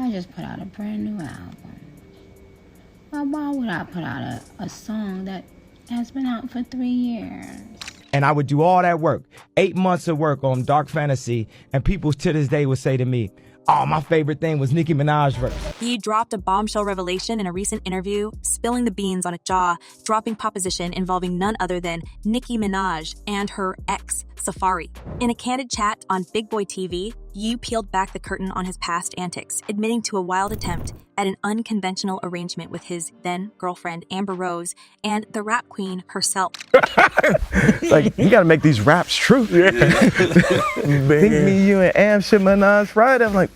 I just put out a brand new album. Well, why would I put out a song that has been out for 3 years? And I would do all that work, 8 months of work on Dark Fantasy, and people to this day would say to me, oh, my favorite thing was Nicki Minaj verse. He dropped a bombshell revelation in a recent interview, spilling the beans on a jaw-dropping proposition involving none other than Nicki Minaj and her ex, Safaree. In a candid chat on Big Boy TV, Ye peeled back the curtain on his past antics, admitting to a wild attempt at an unconventional arrangement with his then-girlfriend Amber Rose and the rap queen herself. Like, you gotta make these raps true. Yeah. Think me, you, and Am shit Minaj right? I'm like...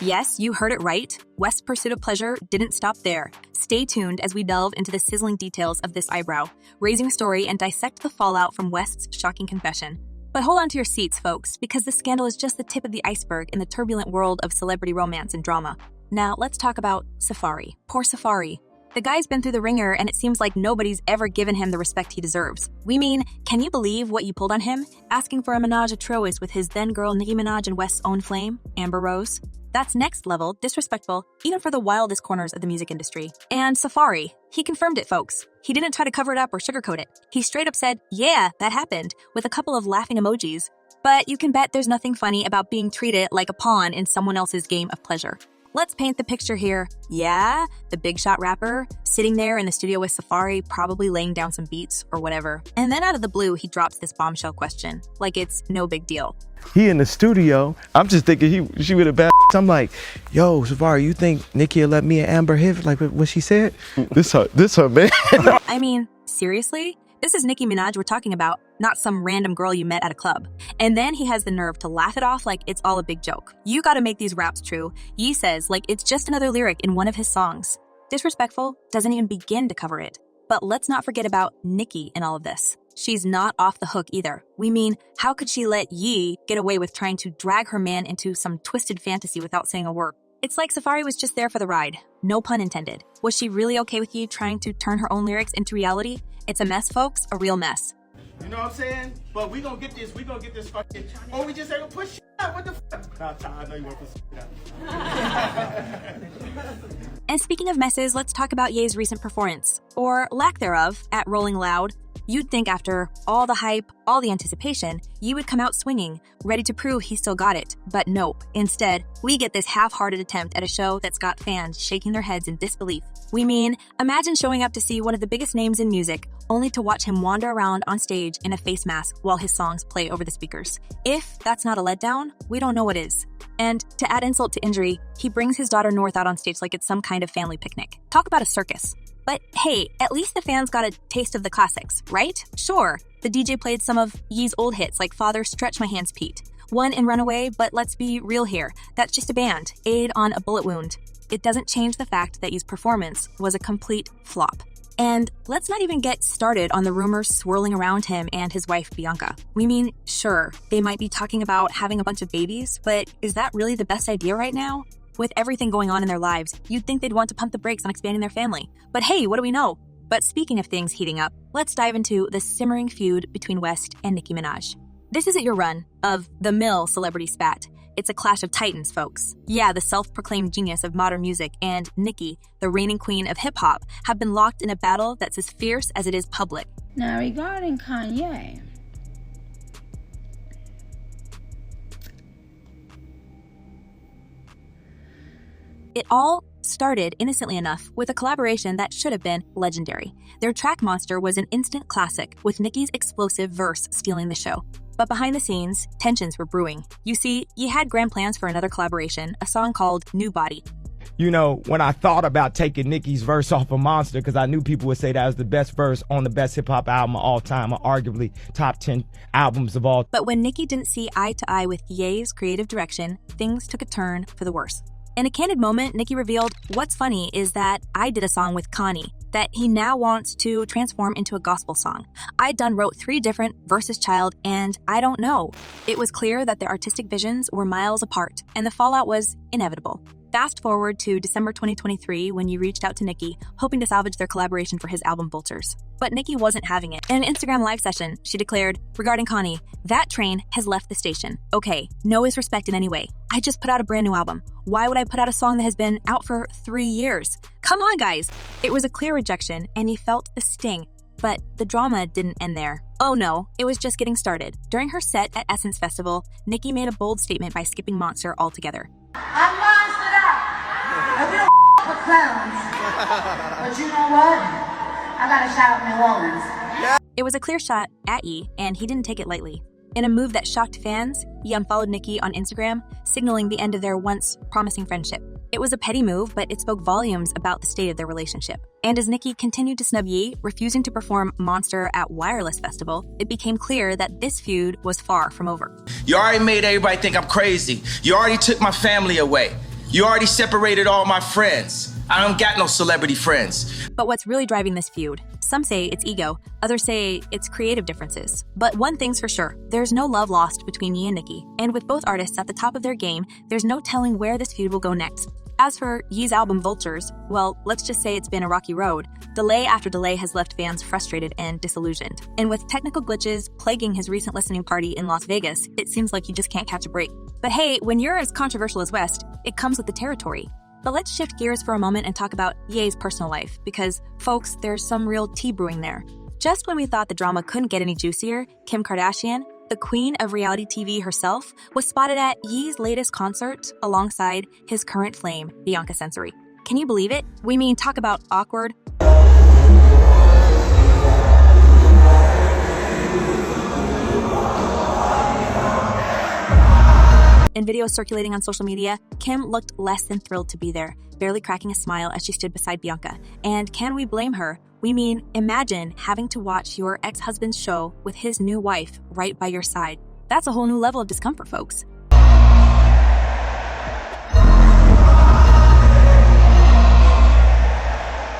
Yes, you heard it right. West's pursuit of pleasure didn't stop there. Stay tuned as we delve into the sizzling details of this eyebrow, raising a story and dissect the fallout from West's shocking confession. But hold on to your seats, folks, because this scandal is just the tip of the iceberg in the turbulent world of celebrity romance and drama. Now, let's talk about Safaree. Poor Safaree. The guy's been through the ringer, and it seems like nobody's ever given him the respect he deserves. We mean, can you believe what you pulled on him? Asking for a menage a trois with his then-girl Nicki Minaj and West's own flame, Amber Rose? That's next level, disrespectful, even for the wildest corners of the music industry. And Safaree, he confirmed it, folks. He didn't try to cover it up or sugarcoat it. He straight up said, yeah, that happened, with a couple of laughing emojis. But you can bet there's nothing funny about being treated like a pawn in someone else's game of pleasure. Let's paint the picture here. Yeah, the big shot rapper, sitting there in the studio with Safaree, probably laying down some beats or whatever. And then out of the blue, he drops this bombshell question, like it's no big deal. He in the studio, I'm just thinking she would have bad. I'm like, yo, Safaree, you think Nicki will let me and Amber hit like what she said? This her man. I mean, seriously? This is Nicki Minaj we're talking about, not some random girl you met at a club. And then he has the nerve to laugh it off like it's all a big joke. You gotta make these raps true. Ye says like it's just another lyric in one of his songs. Disrespectful doesn't even begin to cover it. But let's not forget about Nicki in all of this. She's not off the hook either. We mean, how could she let Ye get away with trying to drag her man into some twisted fantasy without saying a word? It's like Safaree was just there for the ride. No pun intended. Was she really okay with Ye trying to turn her own lyrics into reality? It's a mess, folks, a real mess. You know what I'm saying? But we gonna get this fucking... Or we just ain't gonna push shit out, what the fuck? Nah, I know you wanna push shit out. And speaking of messes, let's talk about Ye's recent performance, or lack thereof, at Rolling Loud. You'd think after all the hype, all the anticipation, Ye would come out swinging, ready to prove he still got it. But nope. Instead, we get this half-hearted attempt at a show that's got fans shaking their heads in disbelief. We mean, imagine showing up to see one of the biggest names in music, only to watch him wander around on stage in a face mask while his songs play over the speakers. If that's not a letdown, we don't know what is. And to add insult to injury, he brings his daughter North out on stage like it's some kind of family picnic. Talk about a circus. But hey, at least the fans got a taste of the classics, right? Sure, the DJ played some of Ye's old hits like Father, Stretch My Hands, Pete. One in Runaway, but let's be real here. That's just a band, aid on a bullet wound. It doesn't change the fact that Ye's performance was a complete flop. And let's not even get started on the rumors swirling around him and his wife, Bianca. We mean, sure, they might be talking about having a bunch of babies, but is that really the best idea right now? With everything going on in their lives, you'd think they'd want to pump the brakes on expanding their family. But hey, what do we know? But speaking of things heating up, let's dive into the simmering feud between West and Nicki Minaj. This isn't your run of the mill celebrity spat. It's a clash of titans, folks. Yeah, the self-proclaimed genius of modern music and Nicki, the reigning queen of hip-hop, have been locked in a battle that's as fierce as it is public. Now, regarding Kanye, it all started, innocently enough, with a collaboration that should have been legendary. Their track Monster was an instant classic, with Nicki's explosive verse stealing the show. But behind the scenes, tensions were brewing. You see, Ye had grand plans for another collaboration, a song called New Body. You know, when I thought about taking Nicki's verse off of Monster, because I knew people would say that was the best verse on the best hip-hop album of all time, or arguably top 10 albums of all. But when Nicki didn't see eye to eye with Ye's creative direction, things took a turn for the worse. In a candid moment, Nicki revealed, what's funny is that I did a song with Kanye that he now wants to transform into a gospel song. I wrote 3 different versus child, and I don't know. It was clear that their artistic visions were miles apart, and the fallout was inevitable. Fast forward to December 2023 when you reached out to Nicki, hoping to salvage their collaboration for his album Vultures. But Nicki wasn't having it. In an Instagram live session, she declared, regarding Kanye, that train has left the station. Okay, no is respect in any way. I just put out a brand new album. Why would I put out a song that has been out for 3 years? Come on, guys. It was a clear rejection, and he felt the sting. But the drama didn't end there. Oh no, it was just getting started. During her set at Essence Festival, Nicki made a bold statement by skipping Monster altogether. I'm monstered up. And we don't with clowns. But you know what? I gotta shout out New Orleans. It was a clear shot at Ye, and he didn't take it lightly. In a move that shocked fans, Ye unfollowed Nicki on Instagram, signaling the end of their once promising friendship. It was a petty move, but it spoke volumes about the state of their relationship. And as Nicki continued to snub Ye, refusing to perform Monster at Wireless Festival, it became clear that this feud was far from over. You already made everybody think I'm crazy. You already took my family away. You already separated all my friends. I don't got no celebrity friends. But what's really driving this feud? Some say it's ego, others say it's creative differences. But one thing's for sure, there's no love lost between Ye and Nicki. And with both artists at the top of their game, there's no telling where this feud will go next. As for Ye's album Vultures, well, let's just say it's been a rocky road. Delay after delay has left fans frustrated and disillusioned. And with technical glitches plaguing his recent listening party in Las Vegas, it seems like you just can't catch a break. But hey, when you're as controversial as West, it comes with the territory. But let's shift gears for a moment and talk about Ye's personal life, because, folks, there's some real tea brewing there. Just when we thought the drama couldn't get any juicier, Kim Kardashian, the queen of reality TV herself, was spotted at Ye's latest concert alongside his current flame, Bianca. Can you believe it? We mean, talk about awkward. In videos circulating on social media, Kim looked less than thrilled to be there, barely cracking a smile as she stood beside Bianca. And can we blame her? We mean, imagine having to watch your ex-husband's show with his new wife right by your side. That's a whole new level of discomfort, folks.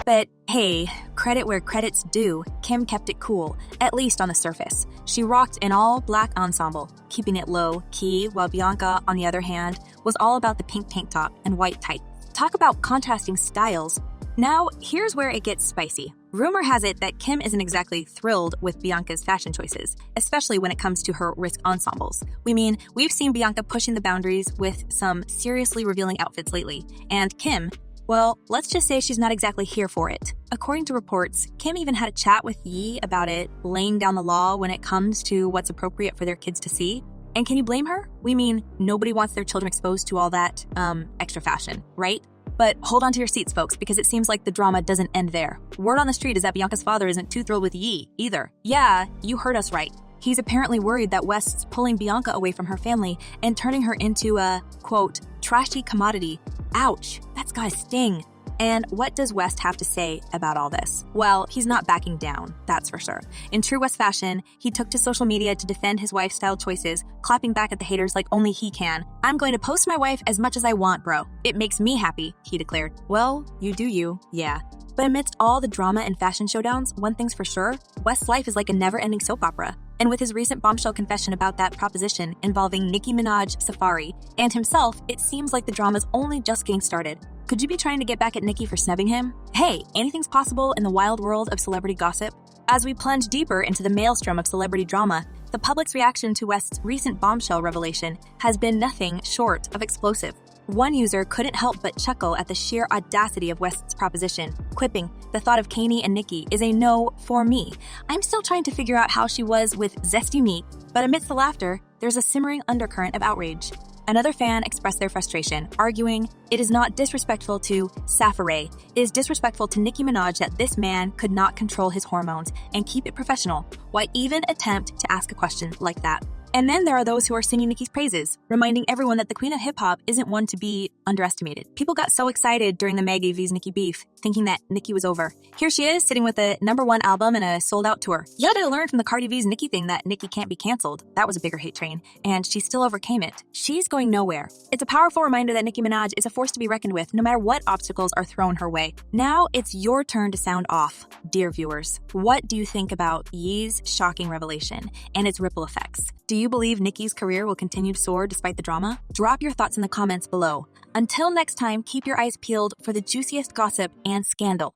But hey, credit where credit's due, Kim kept it cool, at least on the surface. She rocked an all-black ensemble, keeping it low-key, while Bianca, on the other hand, was all about the pink tank top and white tights. Talk about contrasting styles. Now, here's where it gets spicy. Rumor has it that Kim isn't exactly thrilled with Bianca's fashion choices, especially when it comes to her wrist ensembles. We mean, we've seen Bianca pushing the boundaries with some seriously revealing outfits lately, and Kim, well, let's just say she's not exactly here for it. According to reports, Kim even had a chat with Ye about it, laying down the law when it comes to what's appropriate for their kids to see. And can you blame her? We mean, nobody wants their children exposed to all that, extra fashion, right? But hold on to your seats, folks, because it seems like the drama doesn't end there. Word on the street is that Bianca's father isn't too thrilled with Ye, either. Yeah, you heard us right. He's apparently worried that West's pulling Bianca away from her family and turning her into a, quote, trashy commodity. Ouch, that's gotta sting. And what does West have to say about all this? Well, he's not backing down, that's for sure. In true West fashion, he took to social media to defend his wife's style choices, clapping back at the haters like only he can. I'm going to post my wife as much as I want, bro. It makes me happy, he declared. Well, you do you, yeah. But amidst all the drama and fashion showdowns, one thing's for sure, West's life is like a never-ending soap opera. And with his recent bombshell confession about that proposition involving Nicki Minaj, Safaree, and himself, it seems like the drama's only just getting started. Could you be trying to get back at Nicki for snubbing him? Hey, anything's possible in the wild world of celebrity gossip. As we plunge deeper into the maelstrom of celebrity drama, the public's reaction to West's recent bombshell revelation has been nothing short of explosive. One user couldn't help but chuckle at the sheer audacity of West's proposition, quipping, "The thought of Kanye and Nicki is a no for me. I'm still trying to figure out how she was with zesty meat," but amidst the laughter, there's a simmering undercurrent of outrage. Another fan expressed their frustration, arguing, "It is not disrespectful to safaree. It is disrespectful to Nicki Minaj that this man could not control his hormones and keep it professional. Why even attempt to ask a question like that?" And then there are those who are singing Nicki's praises, reminding everyone that the queen of hip-hop isn't one to be underestimated. People got so excited during the Maggie vs. Nicki beef, thinking that Nicki was over. Here she is, sitting with a #1 album and a sold-out tour. You had to learn from the Cardi vs. Nicki thing that Nicki can't be canceled. That was a bigger hate train, and she still overcame it. She's going nowhere. It's a powerful reminder that Nicki Minaj is a force to be reckoned with, no matter what obstacles are thrown her way. Now it's your turn to sound off, dear viewers. What do you think about Ye's shocking revelation and its ripple effects? Do you believe Nicki's career will continue to soar despite the drama? Drop your thoughts in the comments below. Until next time, keep your eyes peeled for the juiciest gossip and scandal.